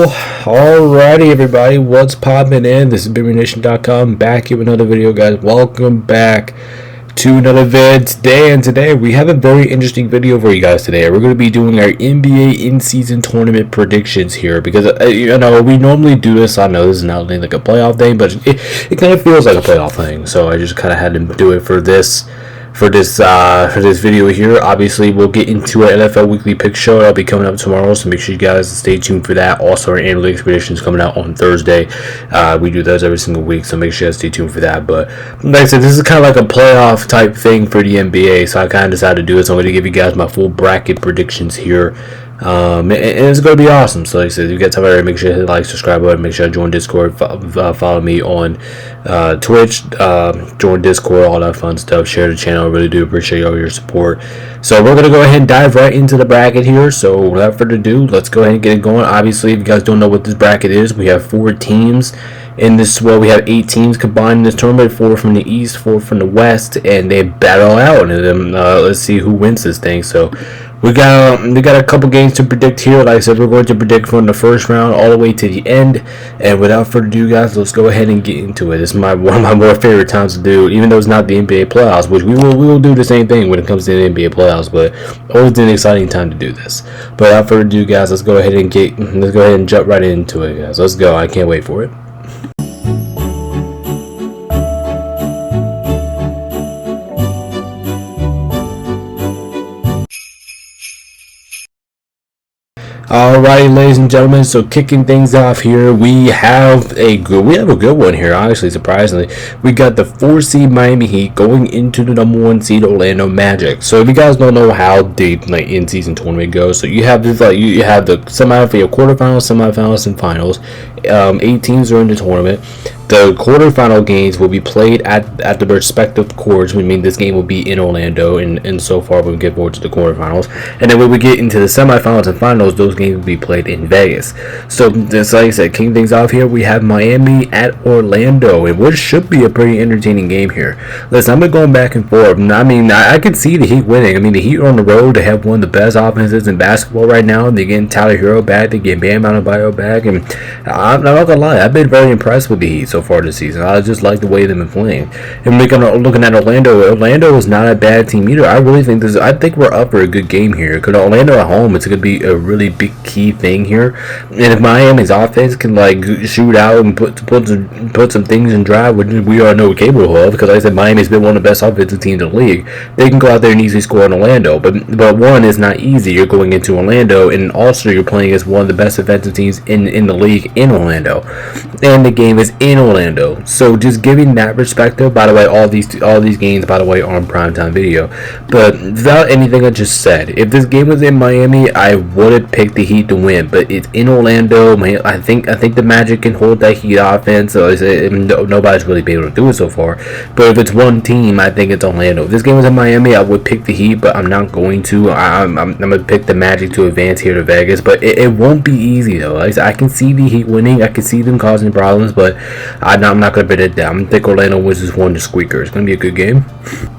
Alrighty everybody, what's poppin' in? This is BimmerNation.com back here with another video, guys. Welcome back to another vid today, and today we have a very interesting video for you guys today. We're going to be doing our NBA in-season tournament predictions here because, we normally do this. I know this is not like a playoff thing, but it kind of feels like a playoff thing, so I just kind of had to do it for this video here. Obviously, we'll get into an NFL Weekly Pick Show. That'll be coming up tomorrow, so make sure you guys stay tuned for that. Also, our analytics predictions coming out on Thursday. We do those every single week, so make sure you guys stay tuned for that. But like I said, this is kind of like a playoff type thing for the NBA, so I kind of decided to do this. I'm going to give you guys my full bracket predictions here. And it's going to be awesome. So like I said, if you get time already, make sure you hit like, subscribe button, make sure you join Discord, follow me on Twitch, join Discord, all that fun stuff. Share the channel. I really do appreciate all your support. So we're going to go ahead and dive right into the bracket here. So without further ado, let's go ahead and get it going. Obviously, if you guys don't know what this bracket is, we have 4 teams in this. Well, we have 8 teams combined in this tournament, 4 from the East, 4 from the West, and they battle out. And let's see who wins this thing. So we got a couple games to predict here. Like I said, we're going to predict from the first round all the way to the end. And without further ado, guys, let's go ahead and get into it. This is one of my more favorite times to do, even though it's not the NBA playoffs, which we will do the same thing when it comes to the NBA playoffs. But always an exciting time to do this. But without further ado, guys, let's go ahead and jump right into it, guys. Let's go. I can't wait for it. Alrighty, ladies and gentlemen, so kicking things off here, we have a good one here, honestly, surprisingly. We got the 4 seed Miami Heat going into the number 1 seed Orlando Magic. So if you guys don't know how the in-season tournament goes, so you have this you have the quarterfinals, semifinals, and finals. 8 teams are in the tournament. The quarterfinal games will be played at the respective courts. We mean this game will be in Orlando, and so far we get forward to the quarterfinals. And then when we get into the semifinals and finals, those games will be played in Vegas. So, just like I said, kicking things off here, we have Miami at Orlando, and what should be a pretty entertaining game here. Listen, I've been going back and forth. I mean, I can see the Heat winning. I mean, the Heat are on the road. They have one of the best offenses in basketball right now. They're getting Tyler Hero back. They're getting Bam Adebayo back, and I'm not gonna lie, I've been very impressed with the Heat so far this season. I just like the way they've been playing. And looking at Orlando, Orlando is not a bad team either. I really think I think we're up for a good game here. Because Orlando at home, it's going to be a really big key thing here. And if Miami's offense can shoot out and put some things in drive, which we are no capable of, because like I said, Miami's been one of the best offensive teams in the league. They can go out there and easily score in Orlando. But one is not easy. You're going into Orlando, and also you're playing as one of the best offensive teams in the league in Orlando. And the game is in Orlando. So just giving that perspective, by the way, all these games, by the way, are on primetime video. But without anything I just said, if this game was in Miami, I would have picked the Heat to win. But it's in Orlando. I think the Magic can hold that Heat offense. So nobody's really been able to do it so far. But if it's one team, I think it's Orlando. If this game was in Miami, I would pick the Heat, but I'm not going to. I'm gonna pick the Magic to advance here to Vegas. But it won't be easy though. I can see the Heat winning. I can see them causing problems, but I'm not going to predict that. I'm going to think Orlando wins this one to squeaker. It's going to be a good game.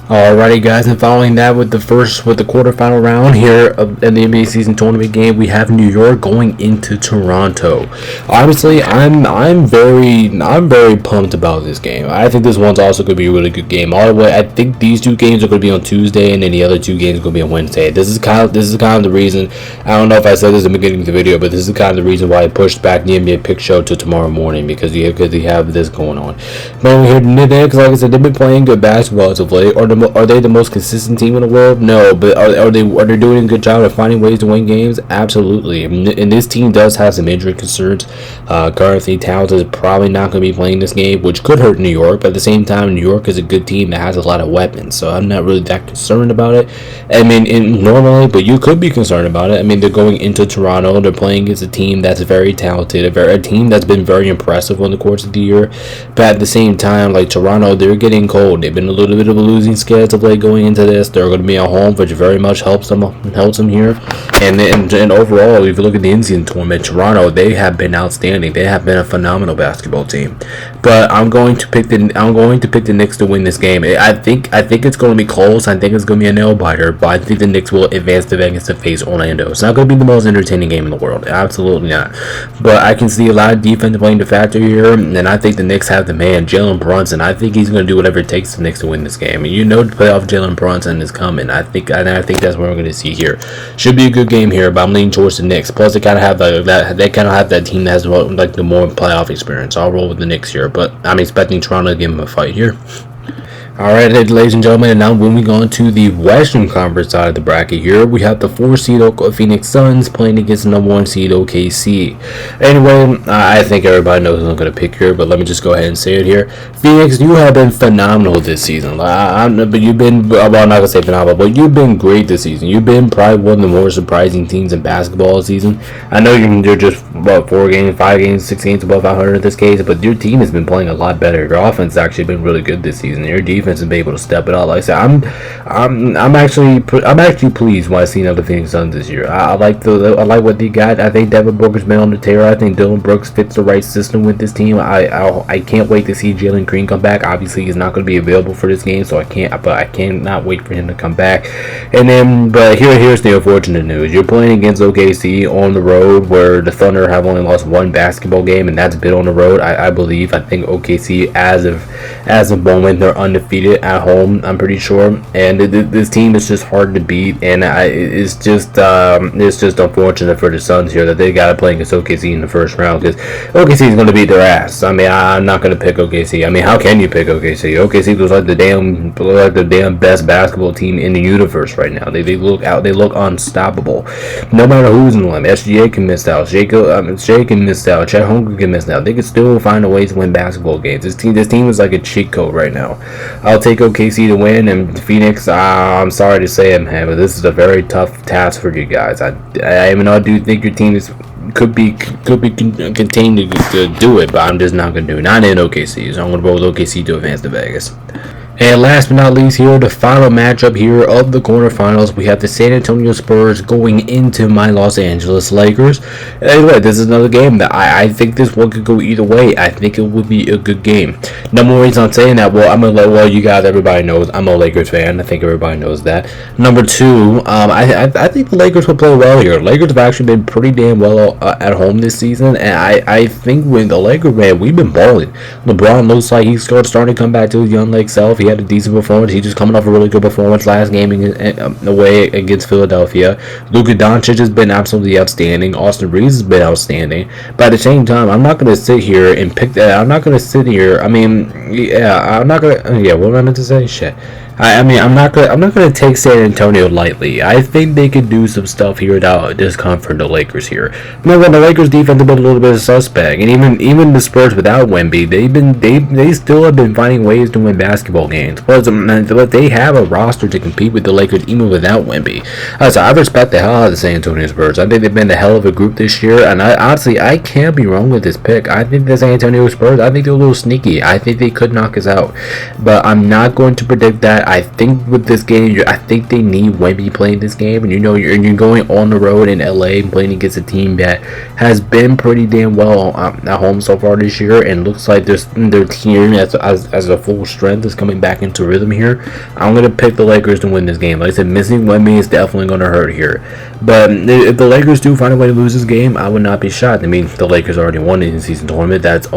Alrighty, guys, and following that with the quarterfinal round here in the NBA season tournament game, we have New York going into Toronto. Obviously, I'm very pumped about this game. I think this one's also going to be a really good game. All the way, I think these 2 games are going to be on Tuesday, and then the other 2 games are going to be on Wednesday. This is kind of the reason. I don't know if I said this in the beginning of the video, but this is kind of the reason why I pushed back the NBA Pick Show to tomorrow morning, because you have this going on. But here today, because like I said, they've been playing good basketball as of late. Are they the most consistent team in the world? No, but are they doing a good job of finding ways to win games? Absolutely. And this team does have some injury concerns. Currently, Towns is probably not going to be playing this game, which could hurt New York. But at the same time, New York is a good team that has a lot of weapons, so I'm not really that concerned about it. I mean, normally, but you could be concerned about it. I mean, they're going into Toronto. They're playing against a team that's very talented, a team that's been very impressive on the course of the year. But at the same time, like Toronto, they're getting cold. They've been a little bit of a losing sketch of late going into this. They're going to be at home, which very much helps them here. And overall, if you look at the in-season tournament, Toronto, they have been outstanding. They have been a phenomenal basketball team. but I'm going to pick the Knicks to win this game. I think it's going to be close. I think it's going to be a nail biter, but I think the Knicks will advance to Vegas to face Orlando. It's not going to be the most entertaining game in the world, absolutely not. But I can see a lot of defense playing the factor here, and I think the Knicks have the man, Jalen Brunson. I think he's going to do whatever it takes for the Knicks to win this game. And you know, the playoff Jalen Brunson is coming. I think that's what we're going to see here. Should be a good game here, but I'm leaning towards the Knicks. Plus, they kind of have that team that has like the more playoff experience. I'll roll with the Knicks here, but I'm expecting Toronto to give them a fight here. Alright, ladies and gentlemen, and now when we go into the Western Conference side of the bracket here, we have the 4-seed Phoenix Suns playing against the number 1 seed OKC. Anyway, I think everybody knows who I'm going to pick here, but let me just go ahead and say it here. Phoenix, you have been phenomenal this season. But you've been, well, I'm not going to say phenomenal, but you've been great this season. You've been probably one of the more surprising teams in basketball this season. I know you're just, 4 games, 5 games, 6 games above 500 in this case, but your team has been playing a lot better. Your offense has actually been really good this season. Your defense has been able to step it up. Like I said, I'm actually pleased when I seen the Phoenix Suns this year. I like what they got. I think Devin Booker's been on the tear. I think Dillon Brooks fits the right system with this team. I can't wait to see Jalen Green come back. Obviously, he's not going to be available for this game, so I cannot wait for him to come back. And then, but here's the unfortunate news. You're playing against OKC on the road, where the Thunder have only lost one basketball game, and that's been on the road. I think OKC, as of moment, they're undefeated at home, I'm pretty sure, and this team is just hard to beat, and it's just unfortunate for the Suns here that they got to play against OKC in the first round, because OKC is going to beat their ass. I mean, I'm not going to pick OKC. I mean, how can you pick OKC? OKC looks like the damn best basketball team in the universe right now. They look unstoppable. No matter who's in them, SGA can miss out, Shea can miss out, Chet Holmgren can miss out. They can still find a way to win basketball games. This team is like a cheat code right now. I'll take OKC to win, and Phoenix, I'm sorry to say it, man, but this is a very tough task for you guys. I even though I do think your team could be contained to do it, but I'm just not going to do it. Not in OKC, so I'm going to roll with OKC to advance to Vegas. And last but not least here, the final matchup here of the quarterfinals, we have the San Antonio Spurs going into my Los Angeles Lakers. Anyway, this is another game that I think this one could go either way. I think it would be a good game. Number reason I'm saying that, you guys, everybody knows I'm a Lakers fan. I think everybody knows that. Number two, I think the Lakers will play well here. Lakers have actually been pretty damn well at home this season, and I think with the Lakers, man, we've been balling. LeBron looks like he's starting to come back to his young leg self. He had a decent performance. He just coming off a really good performance last game away against Philadelphia. Luka Doncic has been absolutely outstanding. Austin Reeves has been outstanding. But at the same time, I'm not going to sit here and pick that. I'm not going to sit here. I mean, yeah, I'm not going to. Yeah, what am I meant to say? Shit. I'm not gonna take San Antonio lightly. I think they could do some stuff here without discomfort the Lakers here. Remember, the Lakers defense has been a little bit of a suspect, and even the Spurs without Wemby, they still have been finding ways to win basketball games. But they have a roster to compete with the Lakers even without Wemby. So I respect the hell out of the San Antonio Spurs. I think they've been a hell of a group this year, and I can't be wrong with this pick. I think the San Antonio Spurs, I think they're a little sneaky. I think they could knock us out, but I'm not going to predict that. I think with this game, I think they need Wemby playing this game, and you're going on the road in LA and playing against a team that has been pretty damn well at home so far this year, and looks like their team as a full strength is coming back into rhythm here. I'm gonna pick the Lakers to win this game. Like I said, missing Wemby is definitely gonna hurt here, but if the Lakers do find a way to lose this game, I would not be shocked. I mean, the Lakers already won the in-season tournament. That's the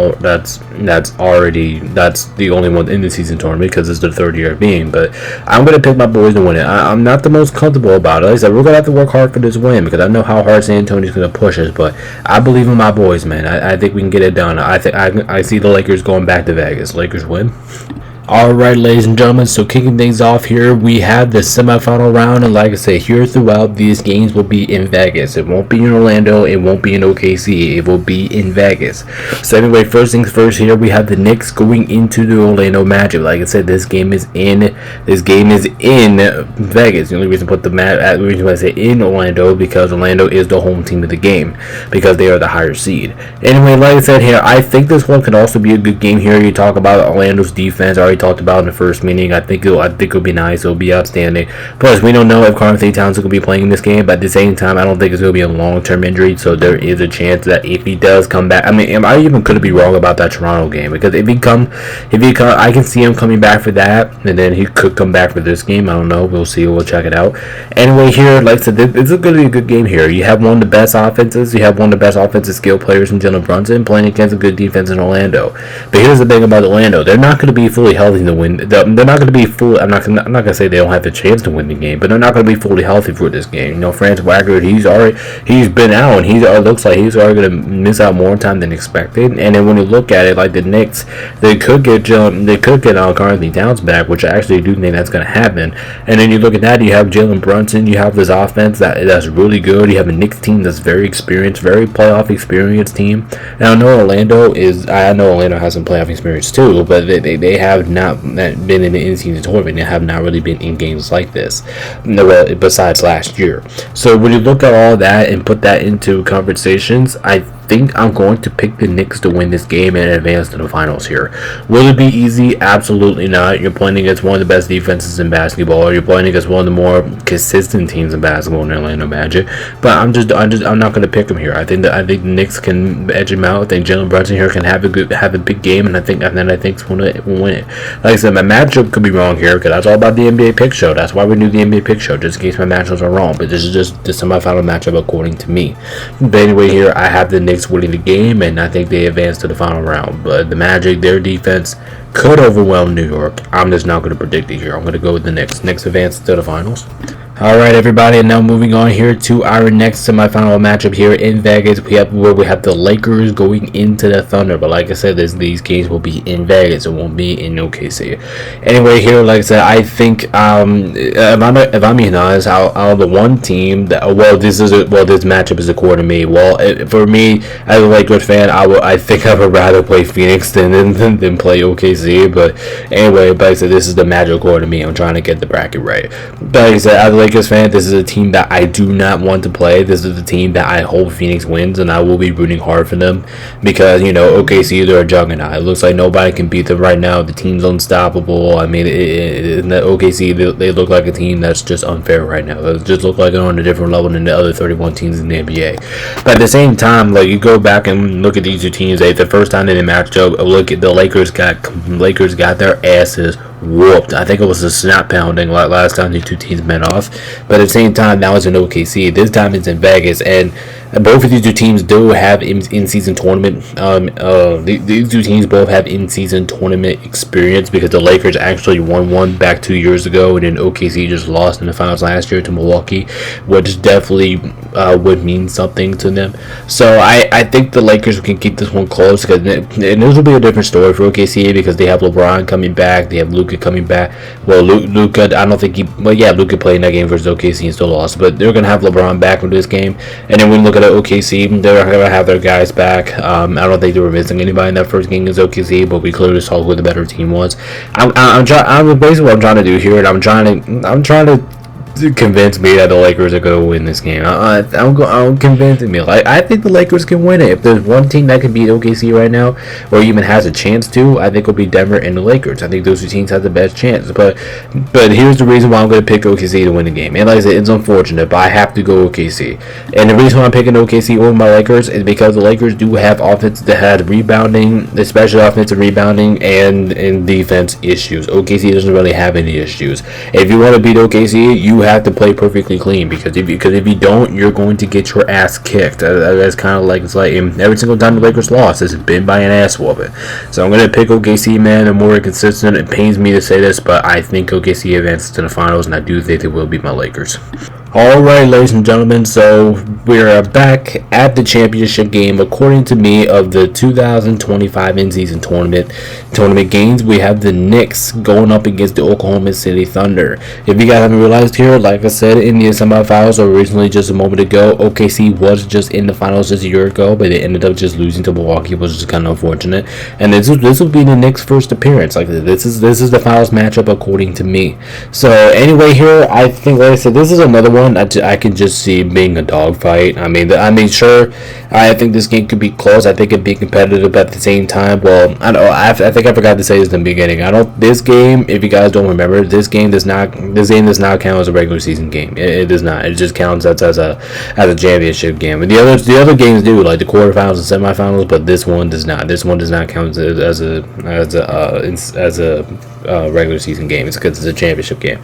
only one in the season tournament because it's the third year of being. But I'm going to pick my boys to win it. I'm not the most comfortable about it. Like I said, we're going to have to work hard for this win because I know how hard San Antonio's going to push us, but I believe in my boys, man. I think we can get it done. I see the Lakers going back to Vegas. Lakers win. Alright, ladies and gentlemen, so kicking things off here, we have the semifinal round, and like I said, here throughout, these games will be in Vegas. It won't be in Orlando, it won't be in OKC, it will be in Vegas. So anyway, first things first here, we have the Knicks going into the Orlando Magic. Like I said, this game is in Vegas. The only reason I say in Orlando, because Orlando is the home team of the game, because they are the higher seed. Anyway, like I said here, I think this one could also be a good game here. You talk about Orlando's defense, I already talked about in the first meeting. I think it'll be nice. It'll be outstanding. Plus, we don't know if Karl Anthony Towns will be playing this game, but at the same time, I don't think it's going to be a long-term injury. So there is a chance that if he does come back, I mean, I even could be wrong about that Toronto game, because if he come, I can see him coming back for that, and then he could come back for this game. I don't know. We'll see. We'll check it out. Anyway, here, like I said, it's going to be a good game here. You have one of the best offenses. You have one of the best offensive skill players in Jalen Brunson playing against a good defense in Orlando. But here's the thing about Orlando: they're not going to be fully healthy to win. They're not going to be full. I'm not going to say they don't have the chance to win the game, but they're not going to be fully healthy for this game. You know, Franz Wagner, he's been out, and he looks like he's already going to miss out more time than expected. And then when you look at it, like the Knicks, they could get Karl Anthony Towns back, which I actually do think that's going to happen. And then you look at that, you have Jalen Brunson, you have this offense that's really good. You have a Knicks team that's very experienced, very playoff experienced team. Now I know Orlando has some playoff experience too, but they have not been in the in-season tournament. They have not really been in games like this, besides last year. So when you look at all that and put that into conversations, I think I'm going to pick the Knicks to win this game and advance to the finals here. Will it be easy? Absolutely not. You're playing against one of the best defenses in basketball, or you're playing against one of the more consistent teams in basketball in the Orlando Magic. But I'm not going to pick them here. I think the Knicks can edge them out. I think Jalen Brunson here can have a big game, and I think will win it. Like I said, my matchup could be wrong here, because that's all about the NBA pick show. That's why we do the NBA pick show, just in case my matchups are wrong. But this is just the semifinal matchup according to me. But anyway, here I have the Knicks winning the game, and I think they advance to the final round. But the Magic, their defense could overwhelm New York. I'm just not going to predict it here. I'm going to go with the Knicks. Knicks advance to the finals. Alright, everybody, and now moving on here to our next semifinal matchup here in Vegas. We have the Lakers going into the Thunder, but like I said, these games will be in Vegas. It won't be in OKC. Anyway, here, like I said, I think if I'm being honest, out of the one team that this matchup is according to me. For me as a Lakers fan, I think I would rather play Phoenix than play OKC. But anyway, like I said, this is the matchup according to me. I'm trying to get the bracket right. But like I said, as a Lakers fan, this is a team that I do not want to play. This is the team that I hope Phoenix wins, and I will be rooting hard for them, because OKC, they're a juggernaut. It looks like nobody can beat them right now. The team's unstoppable. I mean, in the OKC, they look like a team that's just unfair right now. They just look like they're on a different level than the other 31 teams in the NBA. But at the same time, like, you go back and look at these two teams. The first time they matched up, look at the Lakers got their asses whooped. I think it was a snap pounding like last time these two teams met off. But at the same time, that was in OKC. This time it's in Vegas, and both of these two teams do have in-season tournament. These two teams both have in-season tournament experience, because the Lakers actually won one back 2 years ago, and then OKC just lost in the finals last year to Milwaukee, which definitely would mean something to them. So I think the Lakers can keep this one close, and this will be a different story for OKC, because they have LeBron coming back, they have Luka coming back. Well, Luka, I don't think Luka played in that game versus OKC and still lost, but they're gonna have LeBron back in this game. And then when you look at OKC, they're gonna have their guys back. I don't think they were missing anybody in that first game against OKC, but we clearly saw who the better team was. Basically what I'm trying to do here, and I'm trying to convince me that the Lakers are going to win this game. I'm convincing me. Like, I think the Lakers can win it. If there's one team that can beat OKC right now, or even has a chance to, I think it'll be Denver and the Lakers. I think those two teams have the best chance. But here's the reason why I'm going to pick OKC to win the game. And like I said, it's unfortunate, but I have to go OKC. And the reason why I'm picking OKC over my Lakers is because the Lakers do have offense that has rebounding, especially offensive rebounding and defense issues. OKC doesn't really have any issues. If you want to beat OKC, you have to play perfectly clean, because if you don't, you're going to get your ass kicked. That's kind of like, it's like every single time the Lakers lost, it's been by an ass whooping. So I'm going to pick OKC, man. They're more consistent. It pains me to say this, but I think OKC advances to the finals, and I do think they will beat my Lakers. Alright, ladies and gentlemen, so we're back at the championship game, according to me, of the 2025 in-season tournament games. We have the Knicks going up against the Oklahoma City Thunder. If you guys haven't realized here, like I said in the semifinals originally just a moment ago, OKC was just in the finals just a year ago, but they ended up just losing to Milwaukee, which is kind of unfortunate. And this will be the Knicks' first appearance. Like, this is the finals matchup according to me. So anyway, here I think, like I said, this is another one one, I can just see being a dogfight. Sure, I think this game could be close. I think it'd be competitive at the same time. Well, I don't know. I think I forgot to say this in the beginning. I don't. This game, if you guys don't remember, this game does not count as a regular season game. It does not. It just counts as a championship game. And the other games do, like the quarterfinals and semifinals, but this one does not. This one does not count as a regular season game. It's because it's a championship game.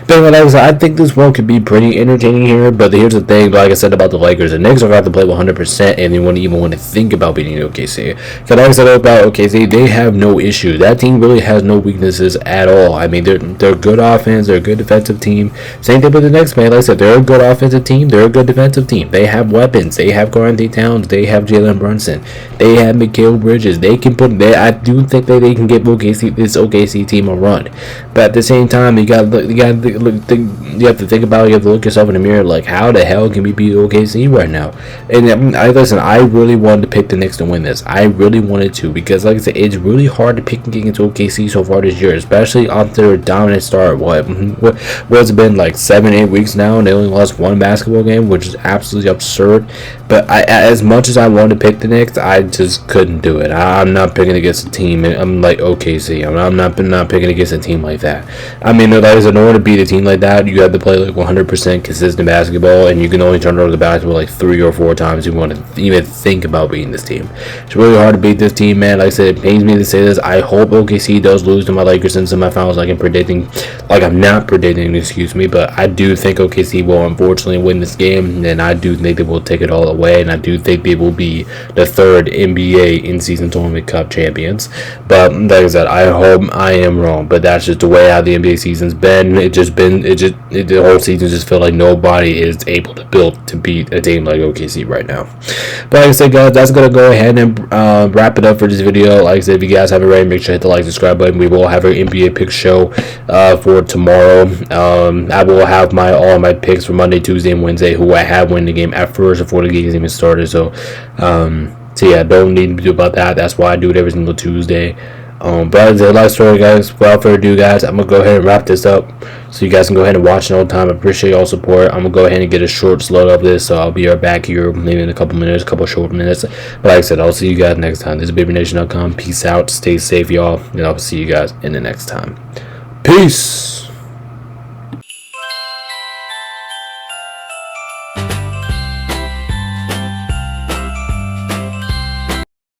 But like I said, I think this one could be pretty entertaining here. But here's the thing, like I said about the Lakers, the Knicks are about to play 100%, and they wouldn't even want to think about beating OKC. Because like I said about OKC, they have no issue. That team really has no weaknesses at all. I mean, they're good offense, they're a good defensive team. Same thing with the Knicks, man. Like I said, they're a good offensive team, they're a good defensive team. They have weapons. They have Karl Anthony Towns. They have Jalen Brunson. They have Mikal Bridges. They can put. I do think that they can give this OKC team a run. But at the same time, you have to think about it. You have to look yourself in the mirror, like, how the hell can we beat OKC right now? And I really wanted to pick the Knicks to win this. I really wanted to, because like I said, it's really hard to pick against OKC so far this year, especially after a dominant start. What's it been, like 7-8 weeks now, and they only lost one basketball game, which is absolutely absurd. But as much as I wanted to pick the Knicks, I just couldn't do it. I'm not picking against a team. I'm like OKC. I'm not picking against a team like that. I mean, like I said, in order to beat a team like that, you have to play like 100% consistent basketball, and you can only turn over the basketball like 3 or 4 times if you want to even think about beating this team. It's really hard to beat this team, man. Like I said, it pains me to say this. I hope OKC does lose to my Lakers in semifinals, like I'm not predicting, excuse me, but I do think OKC will unfortunately win this game, and I do think they will take it all away, and I do think they will be the 3rd NBA in-season tournament cup champions. But like I said, I hope I am wrong, but that's just the way how the NBA season's been. The whole season just feel like nobody is able to build to beat a team like OKC right now. But like I said, guys, that's gonna go ahead and wrap it up for this video. Like I said, if you guys haven't already, make sure to hit the like, subscribe button. We will have our NBA pick show for tomorrow. I will have all my picks for Monday, Tuesday, and Wednesday, who I have win the game at first before the game's even started. So yeah, don't need to do about that. That's why I do it every single Tuesday. But it's a life story, guys. Without further ado, guys, I'm gonna go ahead and wrap this up so you guys can go ahead and watch it all the time. I appreciate y'all support. I'm gonna go ahead and get a short slot of this, so I'll be right back here maybe in a couple short minutes. But like I said, I'll see you guys next time. This is BabyNation.com. Peace out. Stay safe, y'all, and I'll see you guys in the next time. Peace.